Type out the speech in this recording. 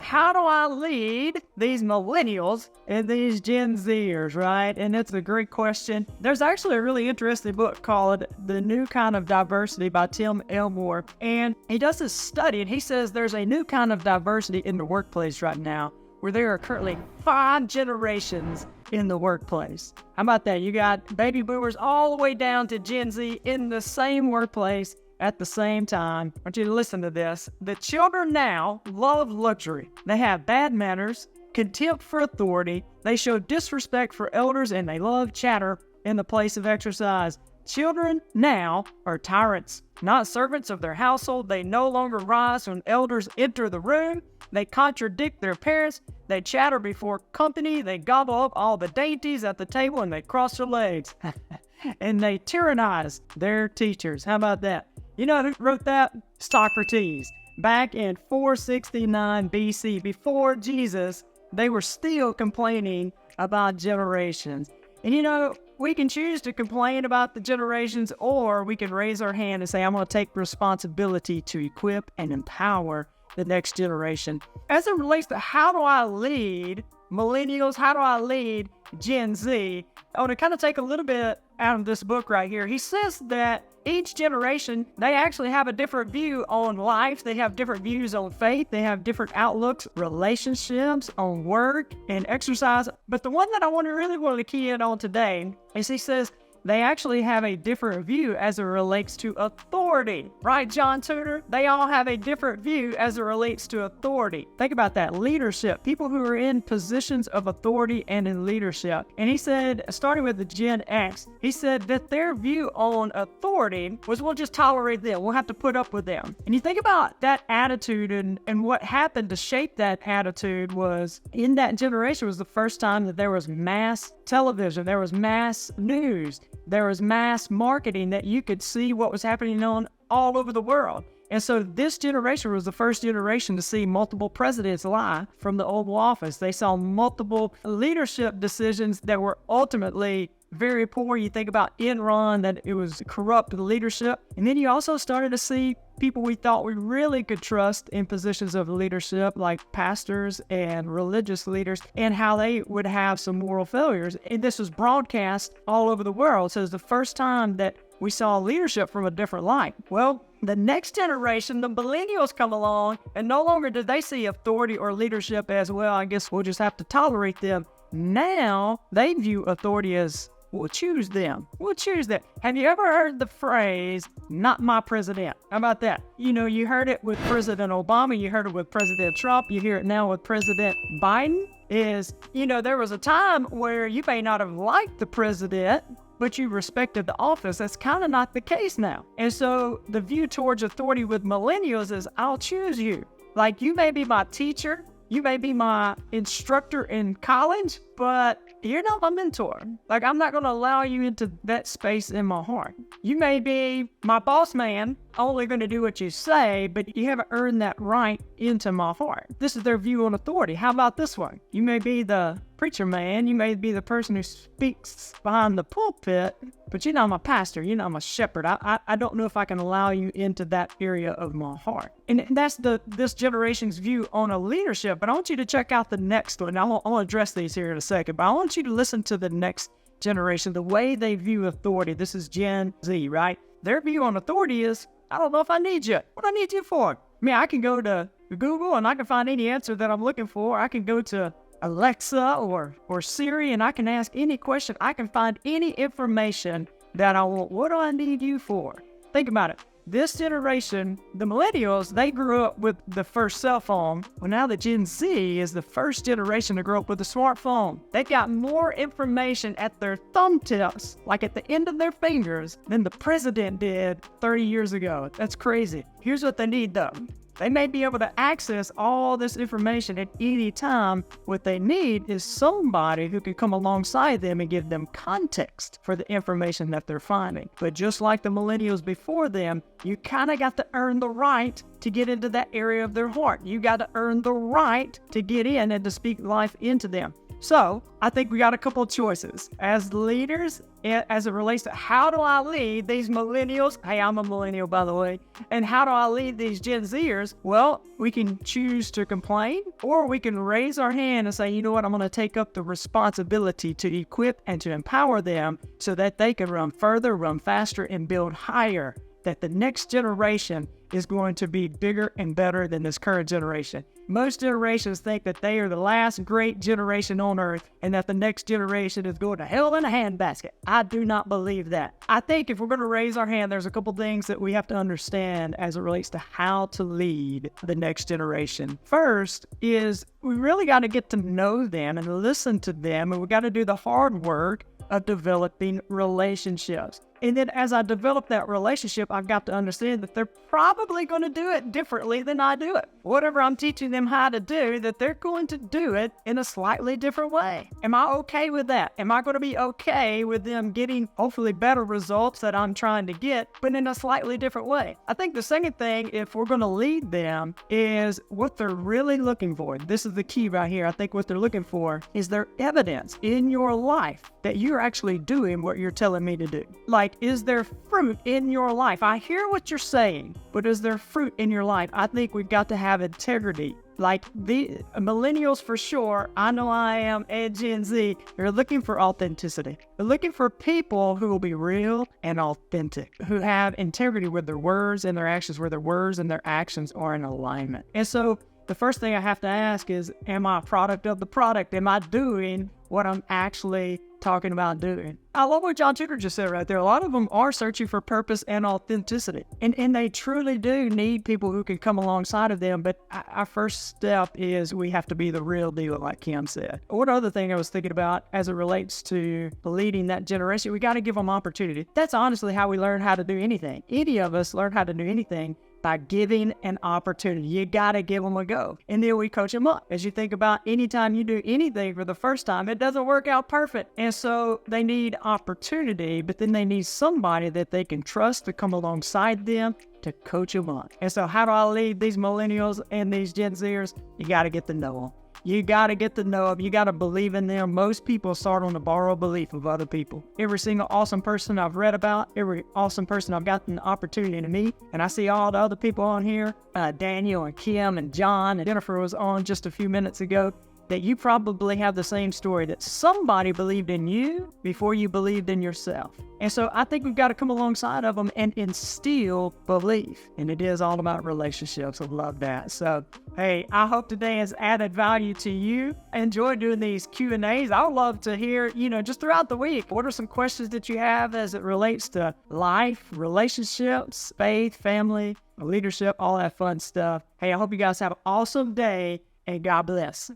how do I lead these millennials and these Gen Zers, right? And it's a great question. There's actually a really interesting book called The New Kind of Diversity by Tim Elmore. And he does this study, and he says there's a new kind of diversity in the workplace right now, where there are currently 5 generations in the workplace. How about that? You got baby boomers all the way down to Gen Z in the same workplace at the same time. I want you to listen to this. The children now love luxury. They have bad manners, contempt for authority. They show disrespect for elders, and they love chatter in the place of exercise. Children now are tyrants, not servants of their household. They no longer rise when elders enter the room. They contradict their parents. They chatter before company. They gobble up all the dainties at the table, and they cross their legs. And they tyrannize their teachers. How about that? You know who wrote that? Socrates. Back in 469 BC, before Jesus, they were still complaining about generations. And you know, we can choose to complain about the generations, or we can raise our hand and say, I'm going to take responsibility to equip and empower the next generation. As it relates to how do I lead millennials, how do I lead Gen Z, I want to kind of take a little bit out of this book right here. He says that each generation, they actually have a different view on life. They have different views on faith. They have different outlooks, relationships, on work and exercise. But the one that I really want to key in on today is he says they actually have a different view as it relates to authority. Right, John Tudor? They all have a different view as it relates to authority. Think about that. Leadership. People who are in positions of authority and in leadership. And he said, starting with the Gen X, he said that their view on authority was, we'll just tolerate them. We'll have to put up with them. And you think about that attitude, and what happened to shape that attitude was, in that generation was the first time that there was mass television, there was mass news, there was mass marketing, that you could see what was happening on all over the world. And so this generation was the first generation to see multiple presidents lie from the Oval Office. They saw multiple leadership decisions that were ultimately very poor. You think about Enron, that it was corrupt leadership. And then you also started to see people we thought we really could trust in positions of leadership, like pastors and religious leaders, and how they would have some moral failures. And this was broadcast all over the world. So it was the first time that we saw leadership from a different light. Well, the next generation, the millennials, come along, and no longer do they see authority or leadership as, well, I guess we'll just have to tolerate them. Now they view authority as, we'll choose them. We'll choose them. Have you ever heard the phrase, not my president? How about that? You know, you heard it with President Obama. You heard it with President Trump. You hear it now with President Biden. There was a time where you may not have liked the president, but you respected the office. That's kind of not the case now. And so the view towards authority with millennials is, I'll choose you. Like, you may be my teacher, you may be my instructor in college, but you're not my mentor. Like, I'm not going to allow you into that space in my heart. You may be my boss man, only going to do what you say, but you haven't earned that right into my heart. This is their view on authority. How about this one? You may be the preacher man. You may be the person who speaks behind the pulpit, but you're not my pastor. You're not my shepherd. I don't know if I can allow you into that area of my heart. And that's this generation's view on a leadership. But I want you to check out the next one. I'll address these here in a second, but I want you to listen to the next generation, the way they view authority. This is Gen Z, right? Their view on authority is, I don't know if I need you. What do I need you for? I mean, I can go to Google and I can find any answer that I'm looking for. I can go to Alexa or Siri and I can ask any question. I can find any information that I want. What do I need you for? Think about it. This generation, the millennials, they grew up with the first cell phone. Well, now the Gen Z is the first generation to grow up with a smartphone. They got more information at their thumb tips, like at the end of their fingers, than the president did 30 years ago. That's crazy. Here's what they need, though. They may be able to access all this information at any time. What they need is somebody who can come alongside them and give them context for the information that they're finding. But just like the millennials before them, you kind of got to earn the right to get into that area of their heart. You got to earn the right to get in and to speak life into them. So I think we got a couple of choices. As leaders, as it relates to how do I lead these millennials? Hey, I'm a millennial, by the way. And how do I lead these Gen Zers? Well, we can choose to complain, or we can raise our hand and say, you know what, I'm going to take up the responsibility to equip and to empower them so that they can run further, run faster, and build higher. That the next generation is going to be bigger and better than this current generation. Most generations think that they are the last great generation on earth and that the next generation is going to hell in a handbasket. I do not believe that. I think if we're going to raise our hand, there's a couple things that we have to understand as it relates to how to lead the next generation. First is we really got to get to know them and listen to them, and we got to do the hard work of developing relationships. And then as I develop that relationship, I've got to understand that they're probably going to do it differently than I do it. Whatever I'm teaching them how to do, that they're going to do it in a slightly different way. Am I okay with that? Am I going to be okay with them getting hopefully better results that I'm trying to get, but in a slightly different way? I think the second thing, if we're going to lead them, is what they're really looking for. This is the key right here. I think what they're looking for is there evidence in your life that you're actually doing what you're telling me to do. Like, is there fruit in your life? I hear what you're saying, but is there fruit in your life? I think we've got to have integrity. Like the millennials for sure, I know I am, and Gen Z, they're looking for authenticity. They're looking for people who will be real and authentic, who have integrity with their words and their actions, where their words and their actions are in alignment. And so the first thing I have to ask is, am I a product of the product? Am I doing what I'm actually talking about doing? I love what John Tudor just said right there. A lot of them are searching for purpose and authenticity. And they truly do need people who can come alongside of them. But our first step is we have to be the real deal, like Kim said. One other thing I was thinking about as it relates to leading that generation, we got to give them opportunity. That's honestly how we learn how to do anything. Any of us learn how to do anything by giving an opportunity. You got to give them a go. And then we coach them up. As you think about anytime you do anything for the first time, it doesn't work out perfect. And so they need opportunity, but then they need somebody that they can trust to come alongside them to coach them up. And so how do I lead these millennials and these Gen Zers? You got to get to know them. You got to get to know them. You got to believe in them. Most people start on the borrowed belief of other people. Every single awesome person I've read about, every awesome person I've gotten the opportunity to meet, and I see all the other people on here, Daniel and Kim and John and Jennifer was on just a few minutes ago, that you probably have the same story, that somebody believed in you before you believed in yourself. And so I think we've got to come alongside of them and instill belief. And it is all about relationships. I love that. So, hey, I hope today has added value to you. I enjoy doing these Q&As. I would love to hear, just throughout the week, what are some questions that you have as it relates to life, relationships, faith, family, leadership, all that fun stuff. Hey, I hope you guys have an awesome day, and God bless.